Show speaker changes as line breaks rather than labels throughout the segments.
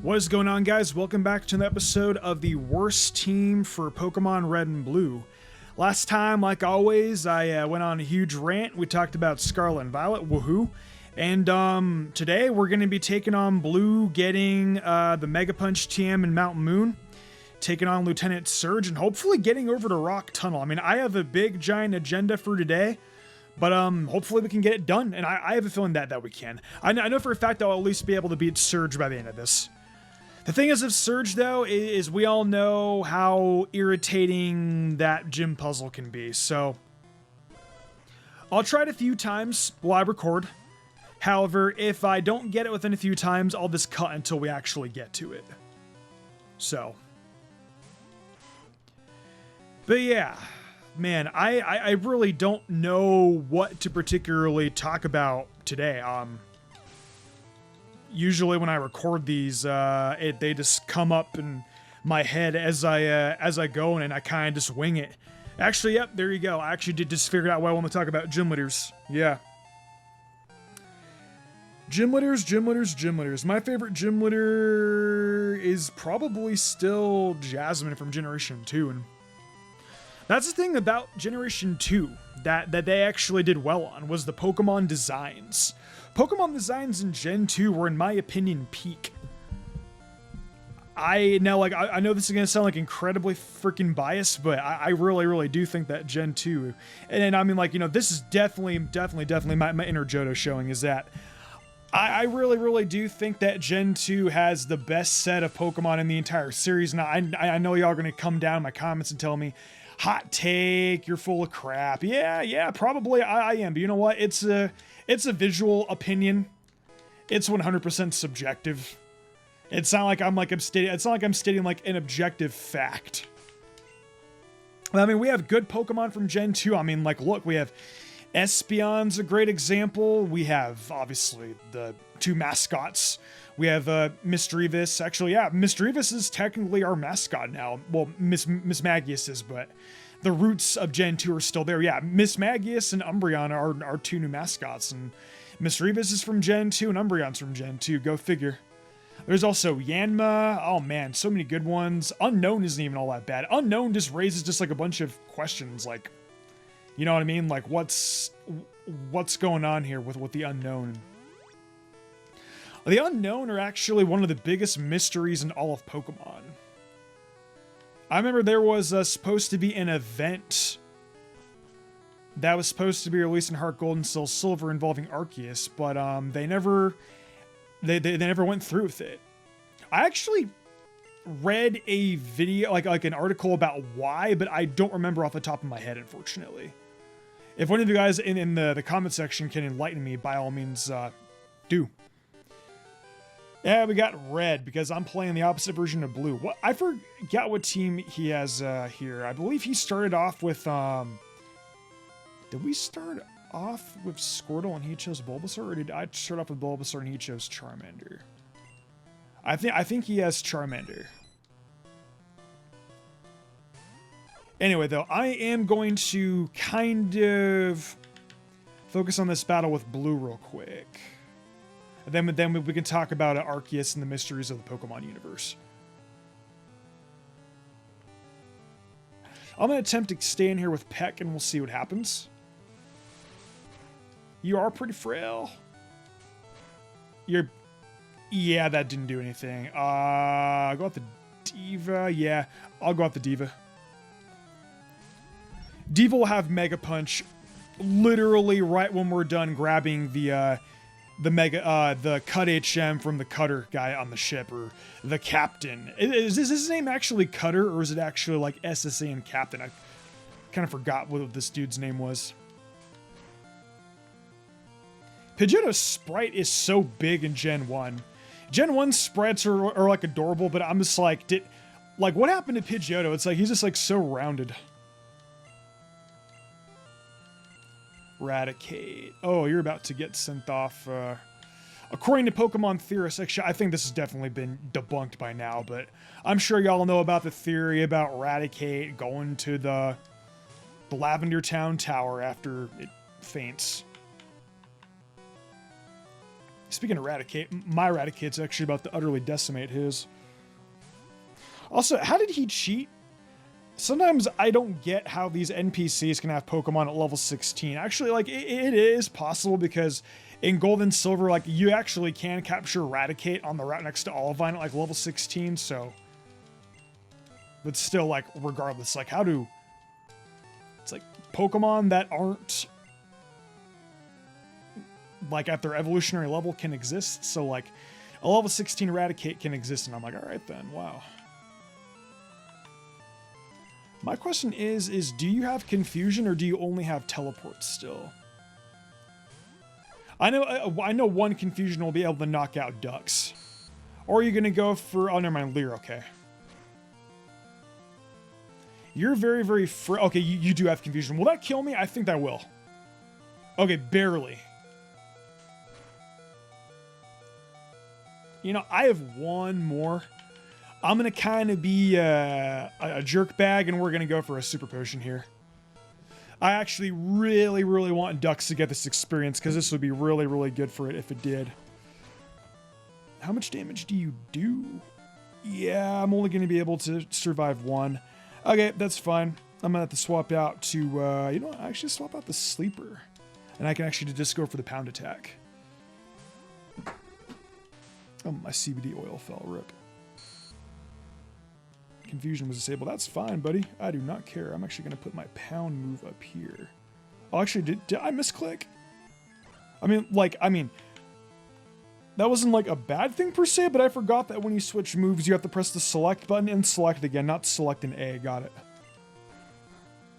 What is going on, guys? Welcome back to an episode of the worst team for Pokemon Red and Blue. Last time, like always, I went on a huge rant. We talked about Scarlet and Violet, woohoo. And today we're going to be taking on Blue, getting the Mega Punch TM in Mount Moon, taking on Lieutenant Surge, and hopefully getting over to Rock Tunnel. I mean, I have a big, giant agenda for today, but hopefully we can get it done, and I have a feeling that we can. I know for a fact I'll at least be able to beat Surge by the end of this. The thing is with Surge, though, is we all know how irritating that gym puzzle can be, so I'll try it a few times while I record. However, if I don't get it within a few times, I'll just cut until we actually get to it. So. But yeah, man, I really don't know what to particularly talk about today. Usually when I record these, they just come up in my head as I go, and I kind of just wing it. Actually, yep, there you go. I actually did just figure out what I want to talk about. Gym leaders. Yeah. Gym leaders. My favorite gym leader is probably still Jasmine from Generation 2. And that's the thing about Generation 2 that they actually did well on, was the Pokemon designs. Pokemon designs in Gen 2 were, in my opinion, peak. I know this is going to sound like incredibly freaking biased, but I really do think that Gen 2, and I mean, like, you know, this is definitely my inner Johto showing, is that I really do think that Gen 2 has the best set of Pokemon in the entire series. Now, I know y'all are going to come down in my comments and tell me, hot take, you're full of crap. Yeah, probably I am, but you know what? It's a visual opinion. It's 100% subjective. It's not like I'm stating like an objective fact. I mean, we have good Pokemon from Gen 2. I mean, like, look, we have Espeon's a great example. We have, obviously, the two mascots. We have Misdreavus. Actually, yeah, Misdreavus is technically our mascot now. Well, Miss Magius is, but the roots of Gen 2 are still there. Yeah, Miss Magius and Umbreon are our two new mascots, and Misdreavus is from Gen 2 and Umbreon's from Gen 2. Go figure. There's also Yanma. Oh man, so many good ones. Unown isn't even all that bad. Unown just raises just like a bunch of questions, like, you know what I mean? Like, what's going on here with the Unown? The Unown are actually one of the biggest mysteries in all of Pokemon. I remember there was supposed to be an event that was supposed to be released in Heart Gold and Soul Silver involving Arceus, but they never went through with it. I actually read a video, like an article about why, but I don't remember off the top of my head, unfortunately. If one of you guys in the comment section can enlighten me, by all means, do. Yeah, we got Red, because I'm playing the opposite version of Blue. What, I forgot what team he has here. I believe he started off with, did we start off with Squirtle and he chose Bulbasaur, or did I start off with Bulbasaur and he chose Charmander? I think he has Charmander. Anyway, though, I am going to kind of focus on this battle with Blue real quick. And then we can talk about Arceus and the mysteries of the Pokemon universe. I'm going to attempt to stay in here with Peck, and we'll see what happens. You are pretty frail. Yeah, that didn't do anything. Go out the Diva. Yeah, I'll go out the Diva. Diva will have Mega Punch literally right when we're done grabbing the Cut HM from the Cutter guy on the ship, or the Captain. Is his name actually Cutter, or is it actually like SSA and Captain? I kind of forgot what this dude's name was. Pidgeotto's sprite is so big in Gen 1. Gen 1 sprites are like adorable, but I'm just like, what happened to Pidgeotto? It's like, he's just like so rounded. Raticate. Oh, you're about to get sent off. According to Pokemon theorists, actually, I think this has definitely been debunked by now, but I'm sure y'all know about the theory about Raticate going to the Lavender Town Tower after it faints. Speaking of Raticate, my Raticate's actually about to utterly decimate his. Also, how did he cheat? Sometimes I don't get how these NPCs can have Pokemon at level 16. Actually, like, it is possible because in Gold and Silver, like, you actually can capture Raticate on the route next to Olivine at, like, level 16, so... But still, like, regardless, like, how do... It's like, Pokemon that aren't... like, at their evolutionary level can exist, so, like, a level 16 Raticate can exist, and I'm like, alright then, wow. My question is do you have Confusion or do you only have Teleport still? I know one Confusion will be able to knock out Ducks. Or are you going to go for... Oh, never mind, Leer, okay. You're very, very... Okay, you do have Confusion. Will that kill me? I think that will. Okay, barely. You know, I have one more. I'm going to kind of be a jerk bag, and we're going to go for a Super Potion here. I actually really, really want Ducks to get this experience, because this would be really, really good for it if it did. How much damage do you do? Yeah, I'm only going to be able to survive one. Okay, that's fine. I'm going to have to swap out to, you know what? I actually swap out the Sleeper. And I can actually just go for the Pound Attack. Oh, my CBD oil fell, rip. Confusion was disabled. That's fine, buddy. I do not care. I'm actually going to put my Pound move up here. Oh, actually, did I misclick? I mean, that wasn't like a bad thing per se, but I forgot that when you switch moves, you have to press the select button and select again, not select an A. Got it.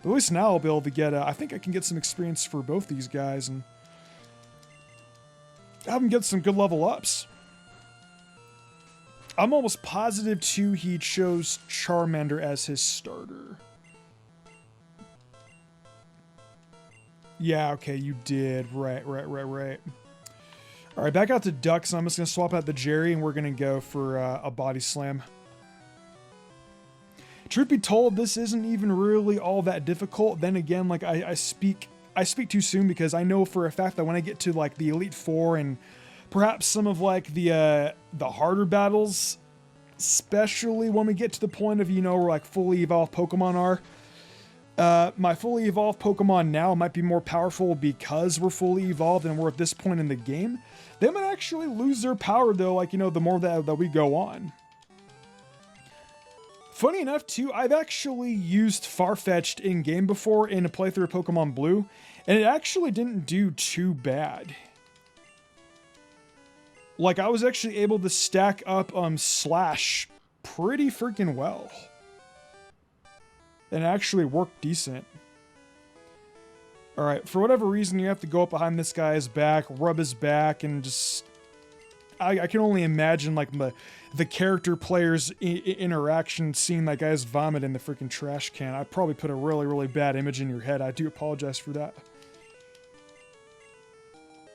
But at least now I'll be able to get, I think I can get some experience for both these guys and have them get some good level ups. I'm almost positive, too, he chose Charmander as his starter. Yeah, okay, you did. Right. Alright, back out to Ducks. I'm just going to swap out the Jerry, and we're going to go for a Body Slam. Truth be told, this isn't even really all that difficult. Then again, like, I speak too soon because I know for a fact that when I get to, like, the Elite Four and... perhaps some of like the harder battles, especially when we get to the point of, you know, where like fully evolved Pokemon are. My fully evolved Pokemon now might be more powerful because we're fully evolved and we're at this point in the game. They might actually lose their power though, like, you know, the more that we go on. Funny enough too, I've actually used Farfetch'd in game before in a playthrough of Pokemon Blue, and it actually didn't do too bad. Like, I was actually able to stack up Slash pretty freaking well. And it actually worked decent. Alright, for whatever reason, you have to go up behind this guy's back, rub his back, and just... I can only imagine, like, the character player's interaction seeing that guy's vomit in the freaking trash can. I probably put a really, really bad image in your head. I do apologize for that.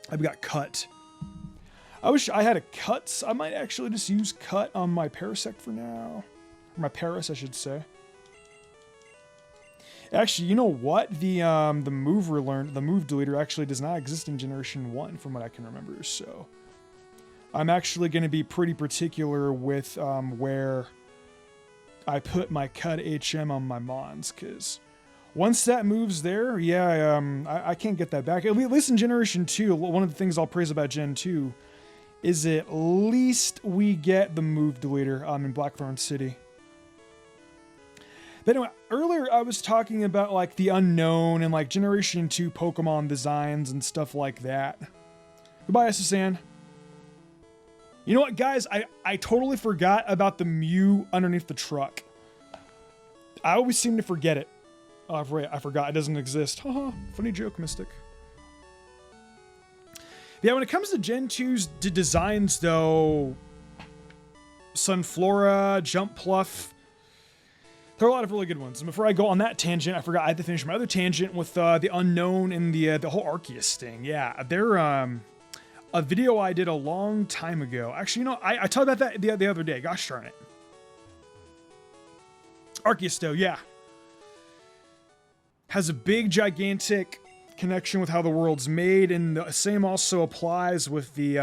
I've got Cut. I wish I had a Cuts. I might actually just use Cut on my Parasect for now. Or my Paras, I should say. Actually, you know what? The move relearn, the move deleter actually does not exist in Generation 1 from what I can remember, so... I'm actually going to be pretty particular with where I put my Cut HM on my Mons, because... once that move's there, yeah, I can't get that back. At least in Generation 2, one of the things I'll praise about Gen 2 is at least we get the move deleter in Blackthorn City. But anyway, earlier I was talking about like the Unown and like Generation 2 Pokemon designs and stuff like that. Goodbye, SSN. You know what, guys? I totally forgot about the Mew underneath the truck. I always seem to forget it. Oh, I forgot. It doesn't exist. Haha. Funny joke, Mystic. Yeah, when it comes to Gen 2's designs, though, Sunflora, Jumpluff, there are a lot of really good ones. And before I go on that tangent, I forgot I had to finish my other tangent with the Unown and the whole Arceus thing. Yeah, they're a video I did a long time ago. Actually, you know, I talked about that the other day. Gosh darn it. Arceus, though, yeah. Has a big, gigantic connection with how the world's made, and the same also applies with the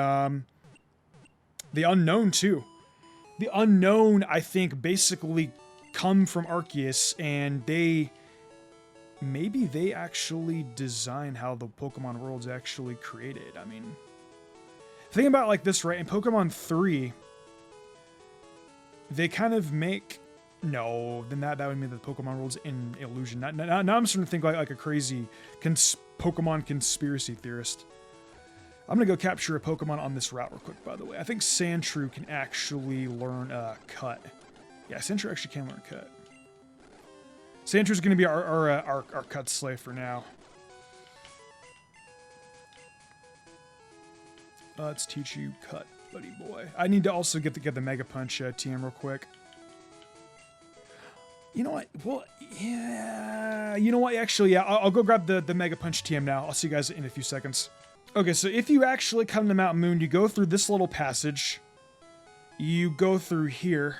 Unown too. The Unown, I think, basically come from Arceus, and maybe they actually design how the Pokemon world's actually created. I mean, think about it like this, right? In Pokemon 3, they kind of make... No, then that would mean that the Pokemon world's in illusion. Now I'm starting to think like a crazy Pokemon conspiracy theorist. I'm going to go capture a Pokemon on this route real quick, by the way. I think Sandshrew can actually learn Cut. Yeah, Sandshrew actually can learn Cut. Sandshrew going to be our Cut slave for now. Let's teach you Cut, buddy boy. I need to also get the Mega Punch TM real quick. You know what? Well, yeah. You know what? Actually, yeah. I'll go grab the Mega Punch TM now. I'll see you guys in a few seconds. Okay, so if you actually come to Mountain Moon, you go through this little passage. You go through here.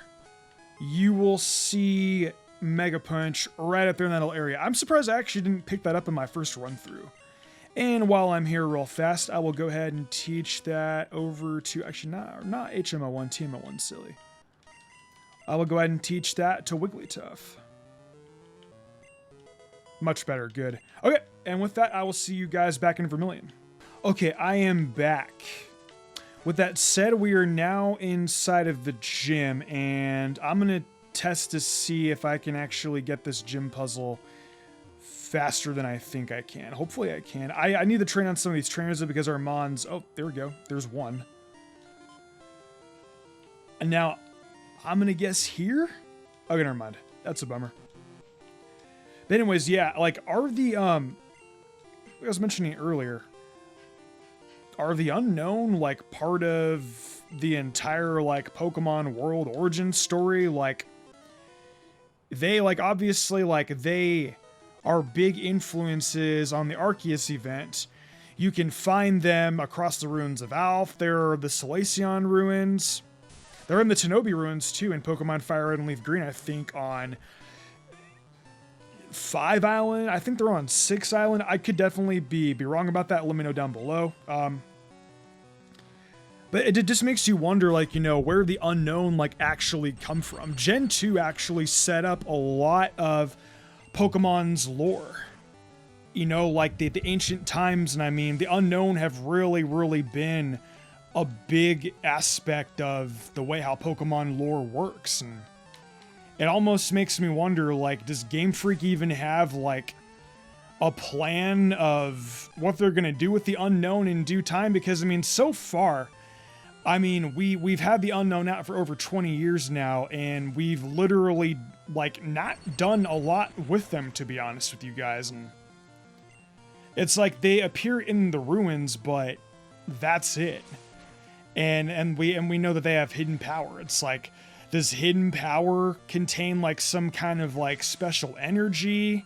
You will see Mega Punch right up there in that little area. I'm surprised I actually didn't pick that up in my first run through. And while I'm here real fast, I will go ahead and teach that over to... Actually, not HMO1, TMO1, silly. I will go ahead and teach that to Wigglytuff. Much better, good. Okay, and with that, I will see you guys back in Vermilion. Okay, I am back. With that said, we are now inside of the gym, and I'm going to test to see if I can actually get this gym puzzle faster than I think I can. Hopefully I can. I need to train on some of these trainers because our Mons... Oh, there we go. There's one. And now... I'm gonna guess here? Okay, never mind. That's a bummer. But anyways, yeah, like, are the, like I was mentioning earlier, are the Unown, like, part of the entire, like, Pokemon world origin story? Like, they, like, obviously, like, they are big influences on the Arceus event. You can find them across the ruins of Alph. There are the Solaceon ruins. They're in the Tenobi ruins, too, in Pokemon Fire Red and Leaf Green, I think, on 5 Island. I think they're on 6 Island. I could definitely be wrong about that. Let me know down below. But it just makes you wonder, like, you know, where the Unown, like, actually come from. Gen 2 actually set up a lot of Pokemon's lore. You know, like, the ancient times, and I mean, the Unown have really, really been... a big aspect of the way how Pokemon lore works, and it almost makes me wonder, like, does Game Freak even have, like, a plan of what they're gonna do with the Unown in due time? Because, I mean, so far, I mean, we've had the Unown out for over 20 years now, and we've literally, like, not done a lot with them, to be honest with you guys, and it's like they appear in the ruins, but that's it. And we know that they have hidden power. It's like, does hidden power contain like some kind of like special energy?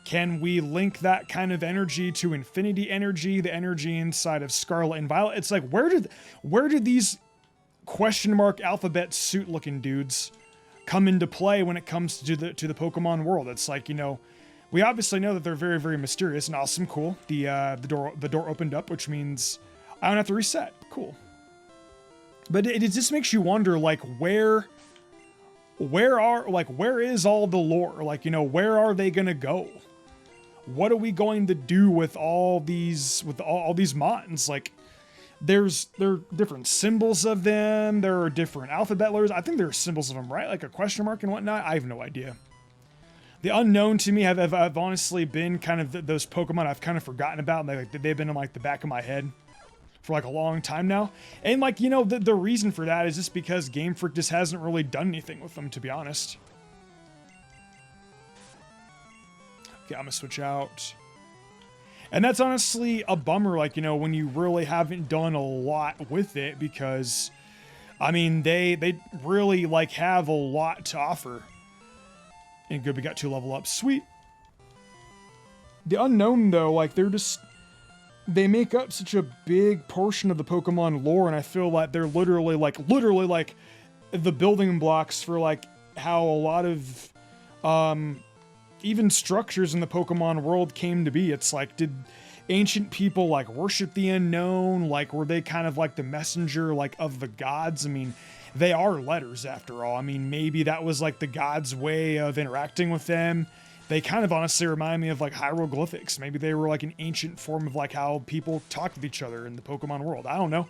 Can we link that kind of energy to infinity energy, the energy inside of Scarlet and Violet? It's like, where did these question mark alphabet suit looking dudes come into play when it comes to the Pokemon world? It's like, you know, we obviously know that they're very, very mysterious and awesome. Cool. The door opened up, which means I don't have to reset. Cool. But it just makes you wonder, like, where is all the lore? Like, you know, where are they gonna go? What are we going to do with all these Mons? Like, there are different symbols of them. There are different alphabet letters. I think there are symbols of them, right? Like a question mark and whatnot. I have no idea. The Unown to me have honestly been kind of those Pokemon I've kind of forgotten about. And they've been in like the back of my head for like a long time now. And like, you know, the reason for that is just because Game Freak just hasn't really done anything with them, to be honest. Okay, I'm gonna switch out. And that's honestly a bummer, like, you know, when you really haven't done a lot with it, because, I mean, they really, like, have a lot to offer. And good, we got 2 level ups. Sweet. The Unown, though, like, they make up such a big portion of the Pokemon lore, and I feel like they're literally like the building blocks for like how a lot of even structures in the Pokemon world came to be. It's like, did ancient people like worship the unknown? Like, were they kind of like the messenger like of the gods? I mean, they are letters after all. I mean, maybe that was like the gods' way of interacting with them. They kind of honestly remind me of like hieroglyphics. Maybe they were like an ancient form of like how people talk with each other in the Pokemon world. I don't know.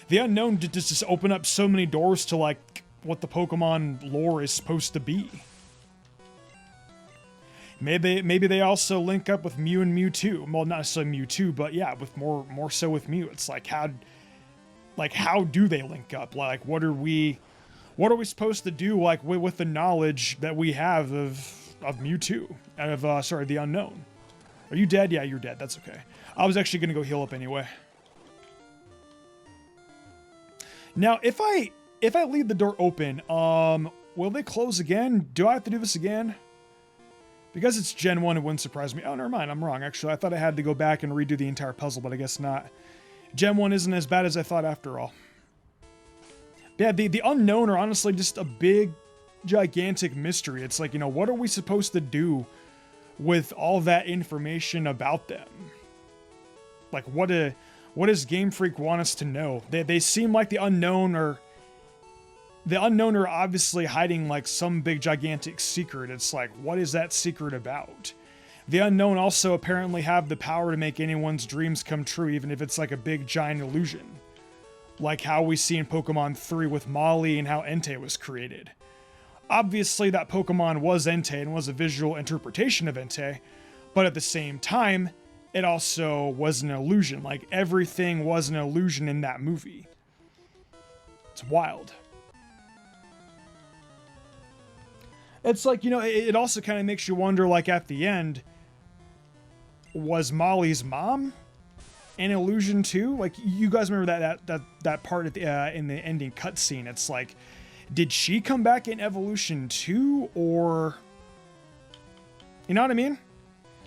The unknown did just open up so many doors to like what the Pokemon lore is supposed to be. Maybe they also link up with Mew and Mewtwo. Well, not necessarily Mewtwo, but yeah, with more so with Mew. It's like how do they link up? Like what are we supposed to do like with the knowledge that we have of Mewtwo, of the unknown? Are you dead? Yeah, you're dead. That's okay. I was actually gonna go heal up anyway. Now, if I leave the door open, will they close again? Do I have to do this again? Because it's Gen 1, it wouldn't surprise me. Oh, never mind. I'm wrong, actually. I thought I had to go back and redo the entire puzzle, but I guess not. Gen 1 isn't as bad as I thought after all. Yeah, the unknown are honestly just a big, gigantic mystery. It's like, what are we supposed to do with all that information about them? Like, what does Game Freak want us to know? They seem like the unknown are obviously hiding like some big gigantic secret. It's like, what is that secret about? The unknown also apparently have the power to make anyone's dreams come true, even if it's like a big giant illusion. Like how we see in Pokemon 3 with Molly and how Entei was created. Obviously that Pokemon was Entei and was a visual interpretation of Entei, but at the same time, it also was an illusion. Like everything was an illusion in that movie. It's wild. It's like, it also kind of makes you wonder, like at the end, was Molly's mom an illusion too? Like you guys remember that part at the, in the ending cutscene? It's like, did she come back in Evolution too, or you know what I mean?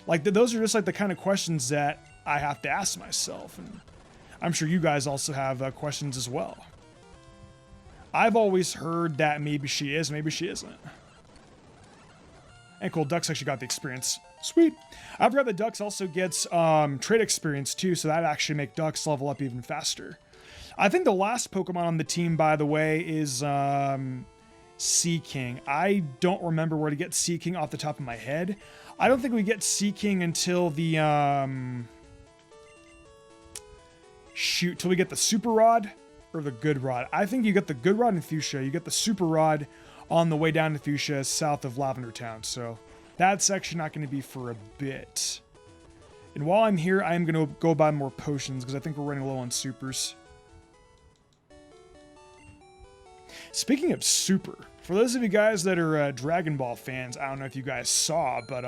Like those are just like the kind of questions that I have to ask myself, and I'm sure you guys also have questions as well. I've always heard that maybe she is, maybe she isn't. And cool, Ducks actually got the experience. Sweet. I forgot that Ducks also gets trade experience too, so that actually make Ducks level up even faster. I think the last Pokemon on the team, by the way, is Seaking. I don't remember where to get Seaking off the top of my head. I don't think we get Seaking until the till we get the Super Rod or the Good Rod. I think you get the Good Rod in Fuchsia. You get the Super Rod on the way down to Fuchsia, south of Lavender Town. So that's actually not going to be for a bit. And while I'm here, I am going to go buy more potions because I think we're running low on supers. Speaking of super, for those of you guys that are Dragon Ball fans, I don't know if you guys saw, but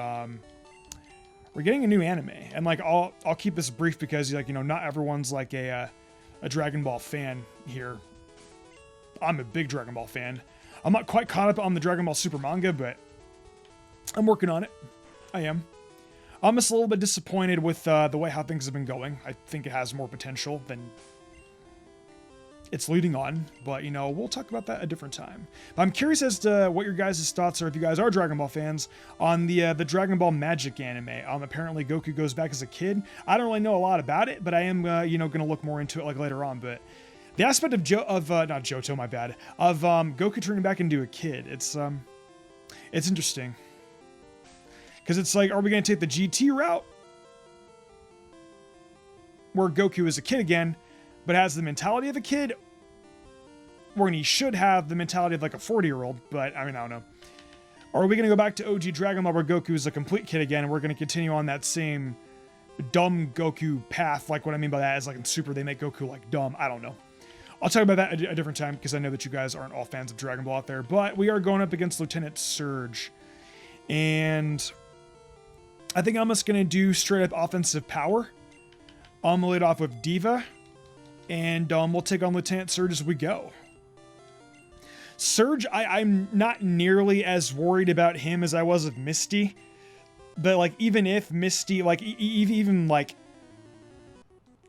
we're getting a new anime. And like I'll keep this brief because like not everyone's like a Dragon Ball fan here. I'm a big Dragon Ball fan. I'm not quite caught up on the Dragon Ball Super manga, but I'm working on it. I am. I'm just a little bit disappointed with the way how things have been going. I think it has more potential than it's leading on, but we'll talk about that a different time. But I'm curious as to what your guys' thoughts are, if you guys are Dragon Ball fans, on the Dragon Ball Magic anime. Apparently Goku goes back as a kid. I don't really know a lot about it, but I am going to look more into it like later on. But the aspect of not Johto, my bad, of Goku turning back into a kid, it's interesting. Because it's like, are we going to take the GT route? Where Goku is a kid again, but has the mentality of a kid? Or he should have the mentality of like a 40-year-old, but I mean, I don't know. Or are we going to go back to OG Dragon Ball where Goku is a complete kid again, and we're going to continue on that same dumb Goku path? Like what I mean by that is like in Super, they make Goku like dumb. I don't know. I'll talk about that a different time because I know that you guys aren't all fans of Dragon Ball out there, but we are going up against Lieutenant Surge. And I think I'm just going to do straight up offensive power. I'm going to lead off with Diva, and we'll take on Lieutenant Surge as we go. Surge, I'm not nearly as worried about him as I was with Misty. But like, even if Misty, like even like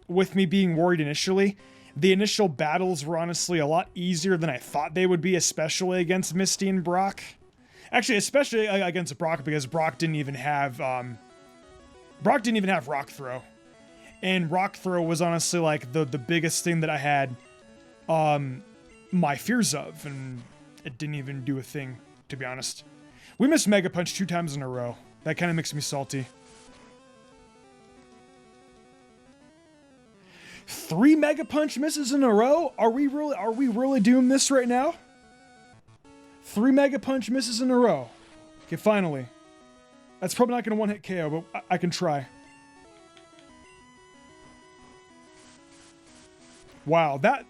with me being worried initially, the initial battles were honestly a lot easier than I thought they would be, especially against Misty and Brock. Actually, especially against Brock, because Brock didn't even have Rock Throw. And Rock Throw was honestly like the biggest thing that I had my fears of, and it didn't even do a thing, to be honest. We missed Mega Punch 2 times in a row. That kind of makes me salty. 3 Mega Punch misses in a row? Are we really doing this right now? 3 Mega Punch misses in a row. Okay, finally. That's probably not going to one-hit KO, but I can try. Wow, that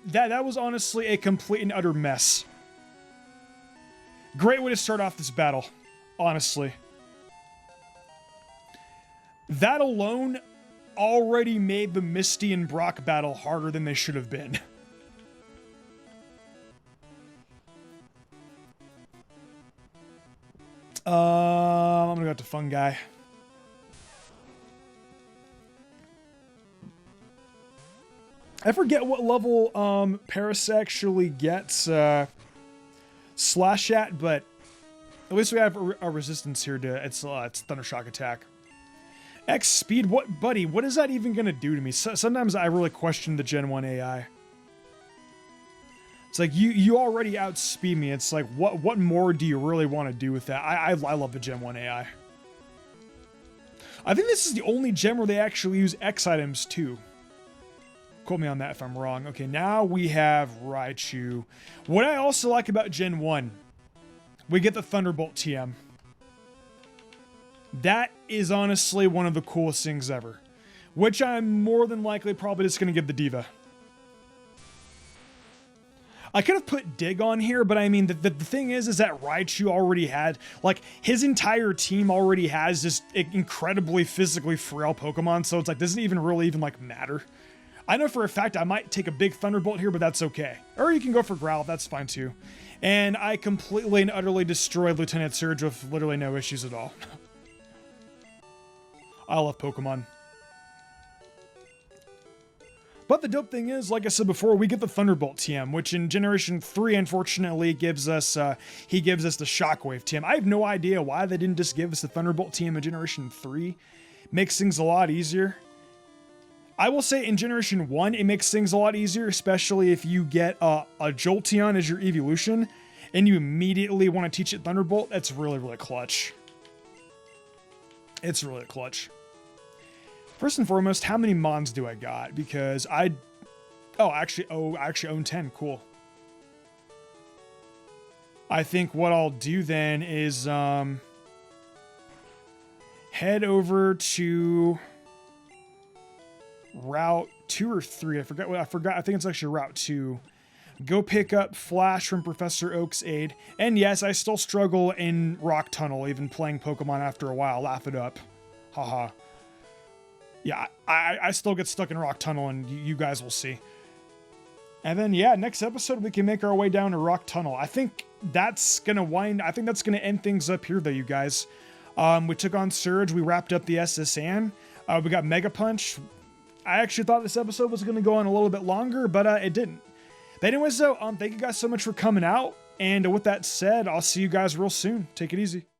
was honestly a complete and utter mess. Great way to start off this battle, honestly. That alone already made the Misty and Brock battle harder than they should have been. I'm gonna go to Fungi. I forget what level Paris actually gets Slash at, but at least we have a resistance here to it's Thundershock attack. X speed, what, buddy? What is that even gonna do to me? Sometimes I really question the Gen 1 AI. It's like you already outspeed me. It's like what more do you really want to do with that? I love the Gen 1 AI. I think this is the only gem where they actually use X items too. Quote me on that if I'm wrong. Okay, now we have Raichu. What I also like about Gen 1, we get the Thunderbolt TM. That is honestly one of the coolest things ever. Which I'm more than likely probably just going to give the Diva. I could have put Dig on here, but I mean, the thing is that Raichu already had, like, his entire team already has this incredibly physically frail Pokemon, so it's like, doesn't even really like, matter. I know for a fact I might take a big Thunderbolt here, but that's okay. Or you can go for Growl, that's fine too. And I completely and utterly destroyed Lieutenant Surge with literally no issues at all. I love Pokemon. But the dope thing is, like I said before, we get the Thunderbolt TM, which in Generation 3, unfortunately, gives us, he gives us the Shockwave TM. I have no idea why they didn't just give us the Thunderbolt TM in Generation 3. Makes things a lot easier. I will say in Generation 1, it makes things a lot easier, especially if you get a Jolteon as your evolution, and you immediately want to teach it Thunderbolt. That's really, really clutch. It's really clutch. First and foremost, how many Mons do I got? Because I actually own 10. Cool. I think what I'll do then is head over to Route 2 or 3. I forgot. I think it's actually Route 2. Go pick up Flash from Professor Oak's aid. And yes, I still struggle in Rock Tunnel, even playing Pokemon after a while. Laugh it up. Haha. Yeah, I still get stuck in Rock Tunnel, and you guys will see. And then, yeah, next episode, we can make our way down to Rock Tunnel. I think that's going to end things up here, though, you guys. We took on Surge. We wrapped up the SSN. We got Mega Punch. I actually thought this episode was going to go on a little bit longer, but it didn't. But anyways, though, thank you guys so much for coming out. And with that said, I'll see you guys real soon. Take it easy.